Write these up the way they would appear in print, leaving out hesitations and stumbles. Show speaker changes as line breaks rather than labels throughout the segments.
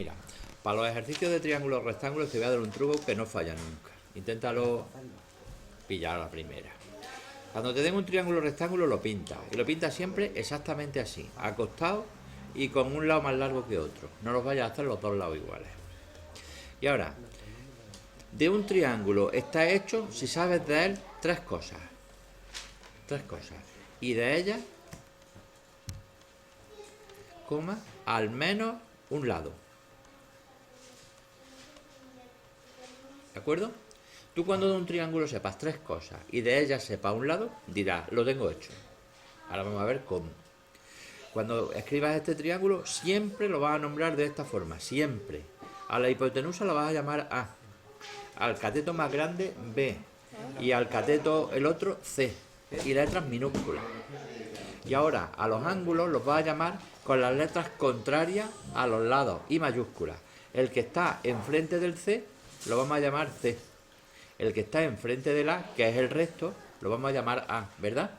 Mira, para los ejercicios de triángulos rectángulos te voy a dar un truco que no falla nunca. Inténtalo pillar a la primera. Cuando te den un triángulo rectángulo lo pintas. Y lo pintas siempre exactamente así, acostado y con un lado más largo que otro. No los vayas a hacer los dos lados iguales. Y ahora, de un triángulo está hecho, si sabes de él, tres cosas. Tres cosas. Y de ellas, coma, al menos un lado. ¿De acuerdo? Tú cuando de un triángulo sepas tres cosas y de ellas sepas un lado, dirás, lo tengo hecho. Ahora vamos a ver cómo. Cuando escribas este triángulo, siempre lo vas a nombrar de esta forma, siempre. A la hipotenusa la vas a llamar A, al cateto más grande B y al cateto el otro C y letras minúsculas. Y ahora a los ángulos los vas a llamar con las letras contrarias a los lados y mayúsculas. El que está enfrente del C lo vamos a llamar C. El que está enfrente del A, que es el recto, lo vamos a llamar A, ¿verdad?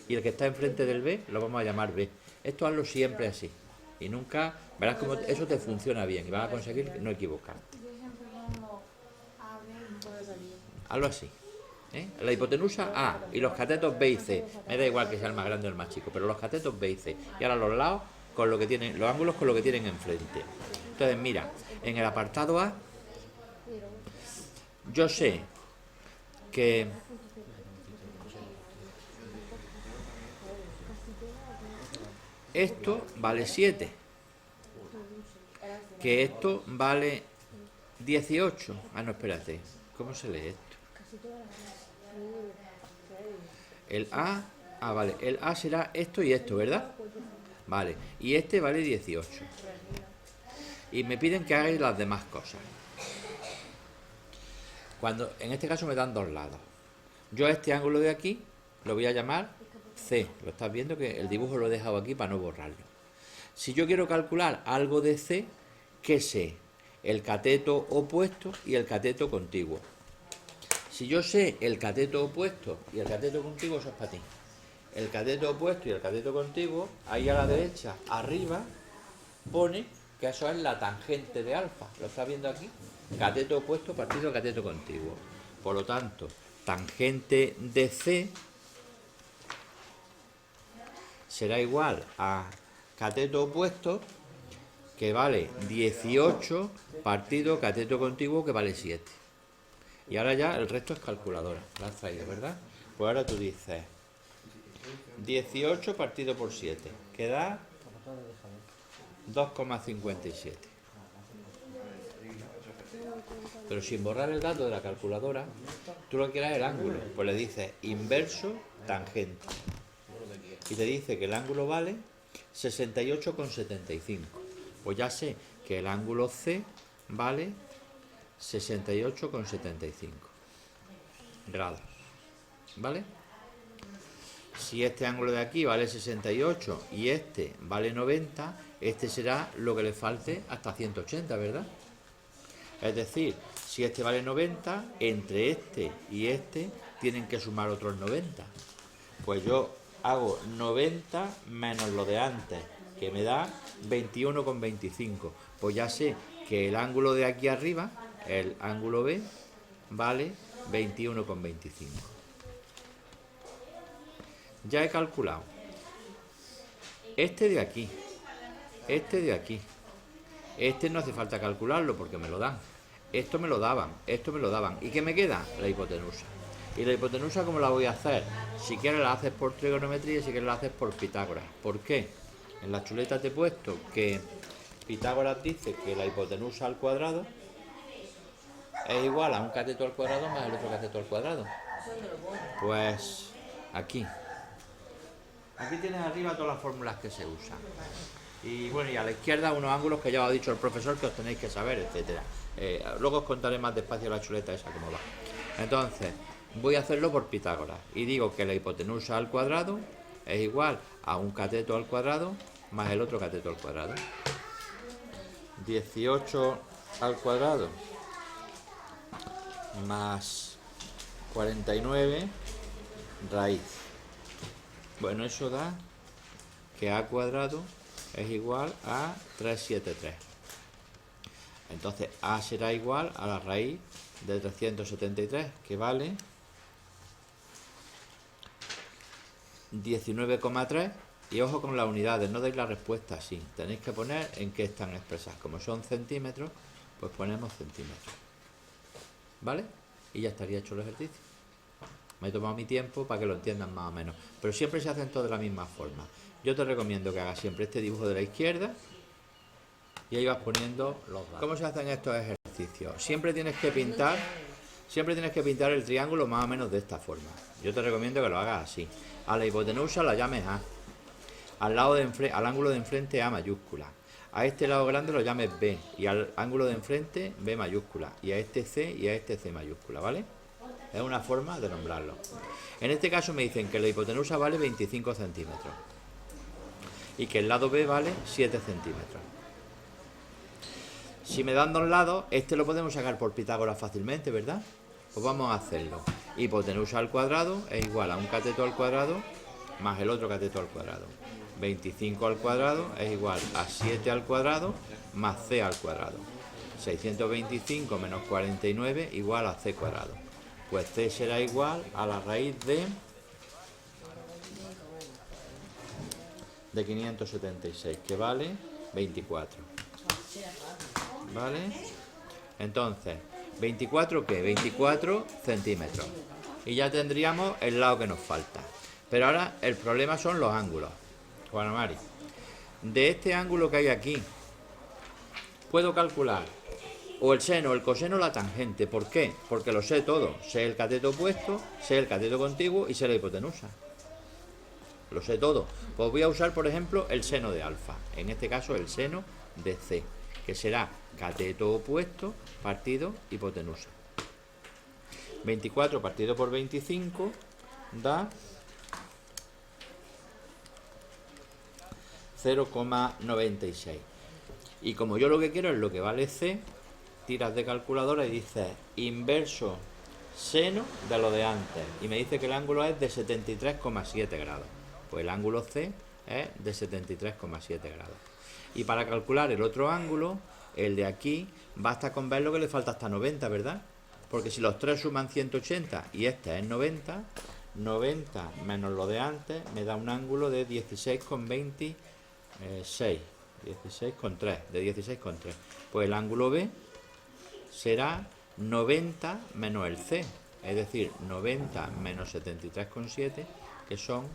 Y el que está enfrente del B lo vamos a llamar B. Esto hazlo siempre así. Y nunca, verás cómo eso te funciona bien y vas a conseguir no equivocarte. Hazlo así. La hipotenusa A y los catetos B y C. Me da igual que sea el más grande o el más chico, pero los catetos B y C. Y ahora los lados con lo que tienen, los ángulos con lo que tienen enfrente. Entonces, mira, en el apartado A, yo sé que esto vale 7, que esto vale 18. Ah, no, espérate. ¿Cómo se lee esto? El A, vale, el A será esto y esto, ¿verdad? Vale, y este vale 18. Y me piden que hagáis las demás cosas. Cuando, en este caso me dan dos lados. Yo a este ángulo de aquí lo voy a llamar C. Lo estás viendo que el dibujo lo he dejado aquí para no borrarlo. Si yo quiero calcular algo de C, ¿qué sé? El cateto opuesto y el cateto contiguo. Si yo sé el cateto opuesto y el cateto contiguo, eso es para ti. El cateto opuesto y el cateto contiguo, ahí a la derecha, arriba, pone que eso es la tangente de alfa. ¿Lo estás viendo aquí? Cateto opuesto partido cateto contiguo. Por lo tanto, tangente de C será igual a cateto opuesto, que vale 18, partido cateto contiguo, que vale 7. Y ahora ya el resto es calculadora. La has traído, ¿verdad? Pues ahora tú dices 18 partido por 7, que da 2,57. Pero sin borrar el dato de la calculadora, tú lo que quieras es el ángulo. Pues le dices inverso tangente. Y te dice que el ángulo vale 68,75. Pues ya sé que el ángulo C vale 68,75 grados. ¿Vale? Si este ángulo de aquí vale 68 y este vale 90, este será lo que le falte hasta 180, ¿verdad? Es decir, si este vale 90, entre este y este tienen que sumar otros 90. Pues yo hago 90 menos lo de antes, que me da 21,25. Pues ya sé que el ángulo de aquí arriba, el ángulo B, vale 21,25. Ya he calculado este de aquí, este de aquí. Este no hace falta calcularlo porque me lo dan. Esto me lo daban, esto me lo daban. ¿Y qué me queda? La hipotenusa. ¿Y la hipotenusa cómo la voy a hacer? Si quieres la haces por trigonometría y si quieres la haces por Pitágoras. ¿Por qué? En la chuleta te he puesto que Pitágoras dice que la hipotenusa al cuadrado es igual a un cateto al cuadrado más el otro cateto al cuadrado. Pues aquí. Aquí tienes arriba todas las fórmulas que se usan. Y bueno, y a la izquierda unos ángulos que ya os ha dicho el profesor que os tenéis que saber, etcétera. Luego os contaré más despacio la chuleta esa cómo va. Entonces, voy a hacerlo por Pitágoras. Y digo que la hipotenusa al cuadrado es igual a un cateto al cuadrado más el otro cateto al cuadrado. 18 al cuadrado más 49 raíz. Bueno, eso da que a cuadrado es igual a 373. Entonces A será igual a la raíz de 373, que vale 19,3. Y ojo con las unidades, no deis la respuesta así, tenéis que poner en qué están expresas. Como son centímetros, pues ponemos centímetros, ¿vale? Y ya estaría hecho el ejercicio. Me he tomado mi tiempo para que lo entiendan más o menos, pero siempre se hacen todos de la misma forma. Yo te recomiendo que hagas siempre este dibujo de la izquierda y ahí vas poniendo los datos. ¿Cómo se hacen estos ejercicios? Siempre tienes que pintar el triángulo más o menos de esta forma. Yo te recomiendo que lo hagas así. A la hipotenusa la llames A. Al ángulo de enfrente A mayúscula. A este lado grande lo llames B. Y al ángulo de enfrente B mayúscula. Y a este C y a este C mayúscula, ¿vale? Es una forma de nombrarlo. En este caso me dicen que la hipotenusa vale 25 centímetros. Y que el lado B vale 7 centímetros. Si me dan dos lados, este lo podemos sacar por Pitágoras fácilmente, ¿verdad? Pues vamos a hacerlo. Hipotenusa al cuadrado es igual a un cateto al cuadrado más el otro cateto al cuadrado. 25 al cuadrado es igual a 7 al cuadrado más c al cuadrado. 625 menos 49 igual a c cuadrado. Pues c será igual a la raíz de 576, que vale 24. ¿Vale? Entonces, ¿24 qué? 24 centímetros. Y ya tendríamos el lado que nos falta. Pero ahora el problema son los ángulos. Juana Mari, de este ángulo que hay aquí, puedo calcular o el seno, el coseno o la tangente. ¿Por qué? Porque lo sé todo. Sé el cateto opuesto, sé el cateto contiguo y sé la hipotenusa. Lo sé todo. Pues voy a usar, por ejemplo, el seno de alfa. En este caso, el seno de C, que será cateto opuesto partido hipotenusa. 24 partido por 25 da 0,96. Y como yo lo que quiero es lo que vale C, tiras de calculadora y dices inverso seno de lo de antes. Y me dice que el ángulo es de 73,7 grados. Pues el ángulo C es de 73,7 grados. Y para calcular el otro ángulo, el de aquí, basta con ver lo que le falta hasta 90, ¿verdad? Porque si los tres suman 180 y este es 90, 90 menos lo de antes me da un ángulo de 16,26. 16,3, de 16,3. Pues el ángulo B será 90 menos el C, es decir, 90 menos 73,7, que son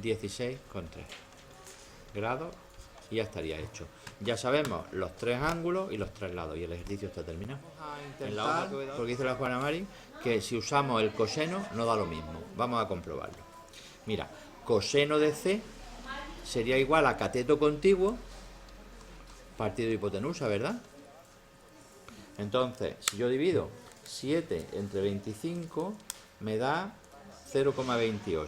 16,3 grados, y ya estaría hecho. Ya sabemos los tres ángulos y los tres lados, y el ejercicio está terminado. Vamos a intentar, porque dice la Juana Mari que si usamos el coseno no da lo mismo. Vamos a comprobarlo. Mira, coseno de C sería igual a cateto contiguo partido hipotenusa, ¿verdad? Entonces, si yo divido 7 entre 25, me da 0,28.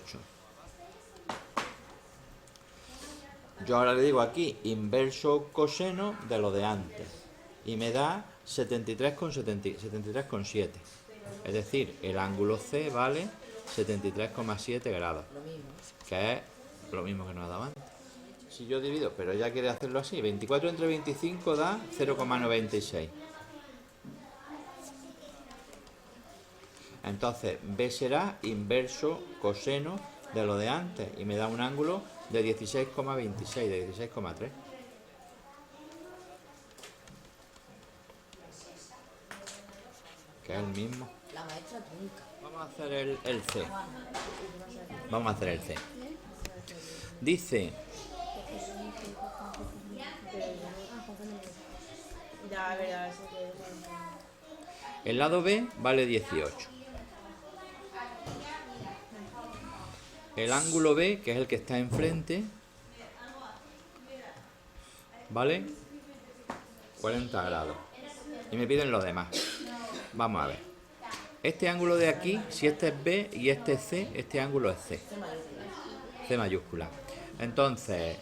Yo ahora le digo aquí inverso coseno de lo de antes y me da 73,7. Es decir, el ángulo C vale 73,7 grados, que es lo mismo que nos ha dado antes. Si yo divido, pero ella quiere hacerlo así, 24 entre 25 da 0,96. Entonces B será inverso coseno de lo de antes y me da un ángulo de 16,26, de 16,3. Que es el mismo.
La maestra trunca.
Vamos a hacer el C. Vamos a hacer el C. Dice... El lado B vale 18. El ángulo B, que es el que está enfrente, vale 40 grados. Y me piden los demás. Vamos a ver. Este ángulo de aquí, si este es B y este es C, este ángulo es C. C mayúscula. Entonces...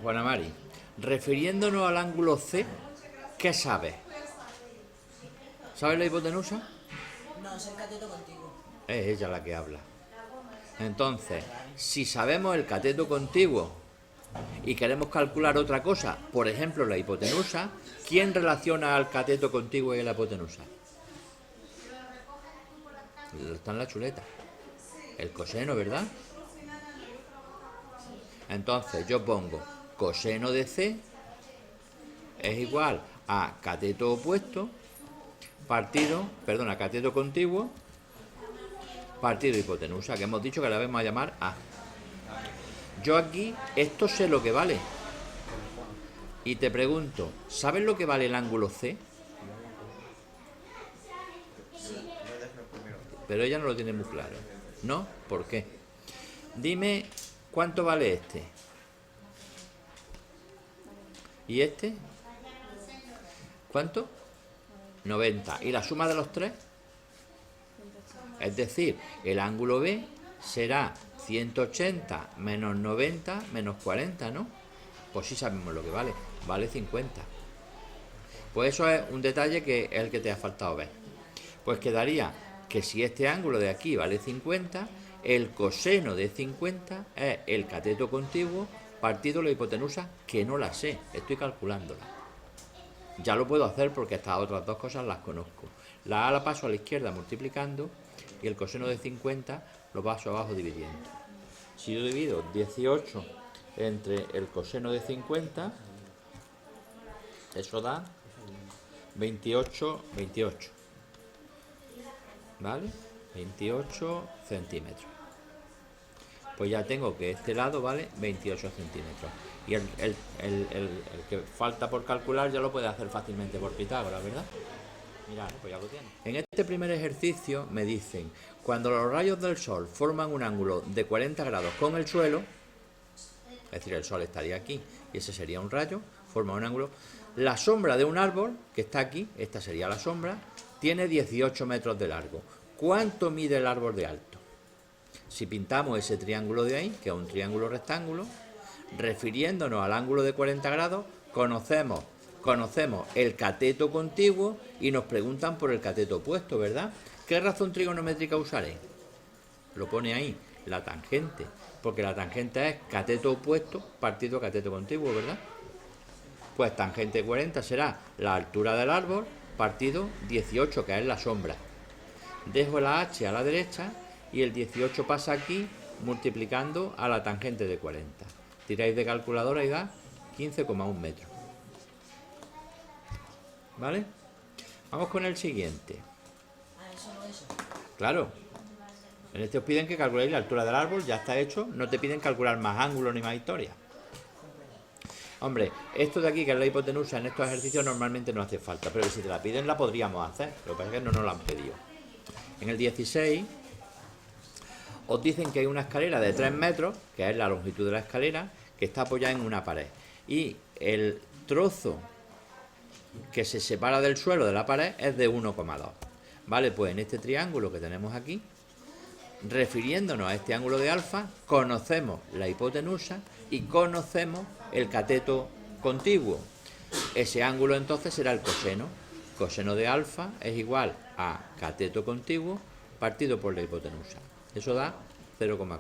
Juana Mari, refiriéndonos al ángulo C, ¿qué sabes? ¿Sabes la hipotenusa?
No, es el cateto contiguo.
Es ella la que habla. Entonces, si sabemos el cateto contiguo y queremos calcular otra cosa, por ejemplo la hipotenusa, ¿quién relaciona al cateto contiguo y la hipotenusa? Está en la chuleta. El coseno, ¿verdad? Entonces yo pongo coseno de C es igual a cateto opuesto cateto contiguo partido hipotenusa, que hemos dicho que la vamos a llamar A. Yo aquí, esto sé lo que vale. Y te pregunto, ¿sabes lo que vale el ángulo C? Pero ella no lo tiene muy claro. ¿No? ¿Por qué? Dime, ¿cuánto vale este? ¿Y este? ¿Cuánto? 90. ¿Y la suma de los tres? Es decir, el ángulo B será 180 menos 90 menos 40, ¿no? Pues sí sabemos lo que vale. Vale 50. Pues eso es un detalle que es el que te ha faltado ver. Pues quedaría que si este ángulo de aquí vale 50, el coseno de 50 es el cateto contiguo partido la hipotenusa, que no la sé, estoy calculándola. Ya lo puedo hacer porque estas otras dos cosas las conozco. La A la paso a la izquierda multiplicando y el coseno de 50 lo paso abajo dividiendo. Si yo divido 18 entre el coseno de 50, eso da 28, ¿vale? 28 centímetros. Pues ya tengo que este lado vale 28 centímetros. Y el que falta por calcular ya lo puede hacer fácilmente por Pitágoras, ¿verdad? Mira, pues ya lo tiene. En este primer ejercicio me dicen, cuando los rayos del sol forman un ángulo de 40 grados con el suelo, es decir, el sol estaría aquí y ese sería un rayo, forma un ángulo, la sombra de un árbol, que está aquí, esta sería la sombra, tiene 18 metros de largo. ¿Cuánto mide el árbol de alto? Si pintamos ese triángulo de ahí, que es un triángulo rectángulo, refiriéndonos al ángulo de 40 grados, conocemos el cateto contiguo y nos preguntan por el cateto opuesto, ¿verdad? ¿Qué razón trigonométrica usaré? Lo pone ahí, la tangente, porque la tangente es cateto opuesto partido cateto contiguo, ¿verdad? Pues tangente de 40 será la altura del árbol partido 18, que es la sombra. Dejo la h a la derecha y el 18 pasa aquí multiplicando a la tangente de 40. Tiráis de calculadora y da 15,1 metros. ¿Vale? Vamos con el siguiente. Claro. En este os piden que calculéis la altura del árbol, ya está hecho. No te piden calcular más ángulos ni más historia. Hombre, esto de aquí, que es la hipotenusa, en estos ejercicios normalmente no hace falta, pero si te la piden la podríamos hacer. Lo que pasa es que no nos la han pedido. En el 16 os dicen que hay una escalera de 3 metros, que es la longitud de la escalera, que está apoyada en una pared. Y el trozo que se separa del suelo de la pared es de 1,2. Vale, pues en este triángulo que tenemos aquí, refiriéndonos a este ángulo de alfa, conocemos la hipotenusa y conocemos el cateto contiguo. Ese ángulo entonces será el coseno. Coseno de alfa es igual a cateto contiguo partido por la hipotenusa. Eso da 0,4.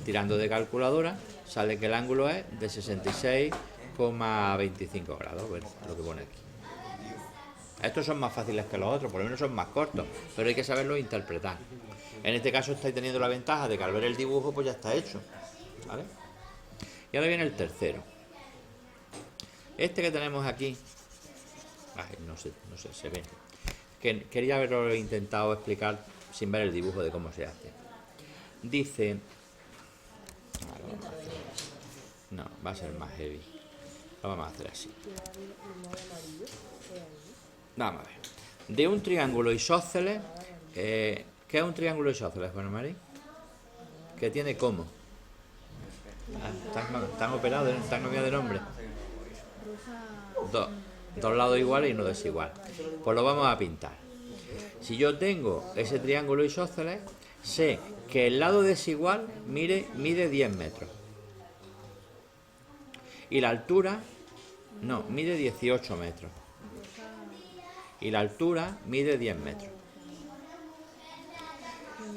Tirando de calculadora sale que el ángulo es de 66,25 grados, bueno, lo que pone aquí. Estos son más fáciles que los otros, por lo menos son más cortos, pero hay que saberlo interpretar. En este caso estáis teniendo la ventaja de que al ver el dibujo pues ya está hecho, ¿vale? Y ahora viene el tercero. Este que tenemos aquí, no sé, se ve. Que quería haberlo intentado explicar sin ver el dibujo de cómo se hace. Dice... No, va a ser más heavy. Lo vamos a hacer así. Vamos a ver. De un triángulo isósceles, ¿qué es un triángulo isósceles, Juan María? Que tiene cómo. Están operados, están cambiados de nombre. Dos lados iguales y uno desigual. Pues lo vamos a pintar. Si yo tengo ese triángulo isósceles, sé que el lado desigual mide 10 metros. Y la altura, mide 18 metros. Y la altura mide 10 metros.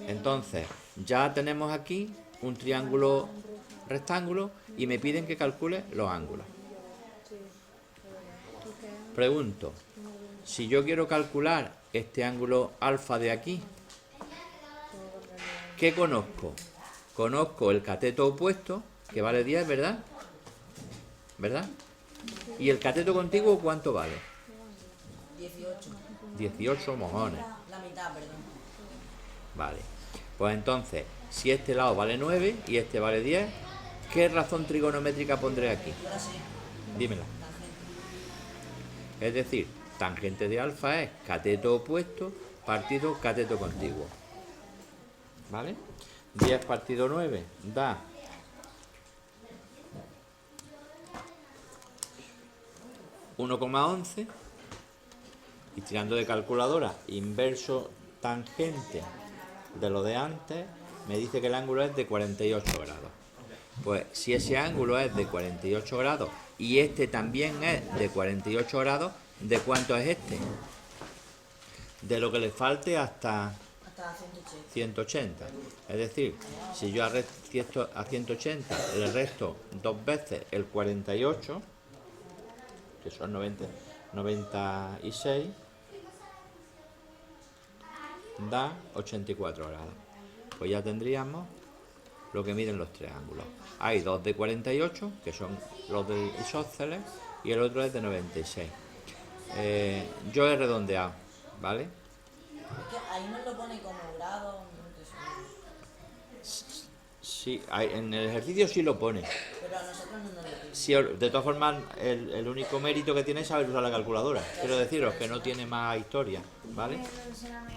Entonces, ya tenemos aquí un triángulo rectángulos y me piden que calcule los ángulos. Pregunto, si yo quiero calcular este ángulo alfa de aquí, ¿qué conozco? Conozco el cateto opuesto, que vale 10, ¿verdad? ¿Verdad? ¿Y el cateto contiguo cuánto vale?
18.
18 mojones.
La mitad, perdón.
Vale. Pues entonces, si este lado vale 9 y este vale 10, ¿qué razón trigonométrica pondré aquí?
Ahora sí.
Dímela.
Tangente.
Es decir, tangente de alfa es cateto opuesto partido cateto contiguo. ¿Vale? 10 partido 9 da 1,11 y tirando de calculadora inverso tangente de lo de antes me dice que el ángulo es de 48 grados. Pues si ese ángulo es de 48 grados y este también es de 48 grados, ¿de cuánto es este? De lo que le falte hasta 180. Es decir, si yo a 180 le resto dos veces el 48, que son 96, da 84 grados. Pues ya tendríamos lo que miden los tres ángulos. Hay dos de 48, que son los del isósceles, y el otro es de 96. Yo he redondeado, ¿vale?
Es que ahí nos lo pone como grado. No
Sí, en el ejercicio sí lo pone.
pero a nosotros no nos lo pide.
Sí, de todas formas, el único mérito que tiene es saber usar la calculadora. Quiero deciros que no tiene más historia, ¿vale?
Pero se la me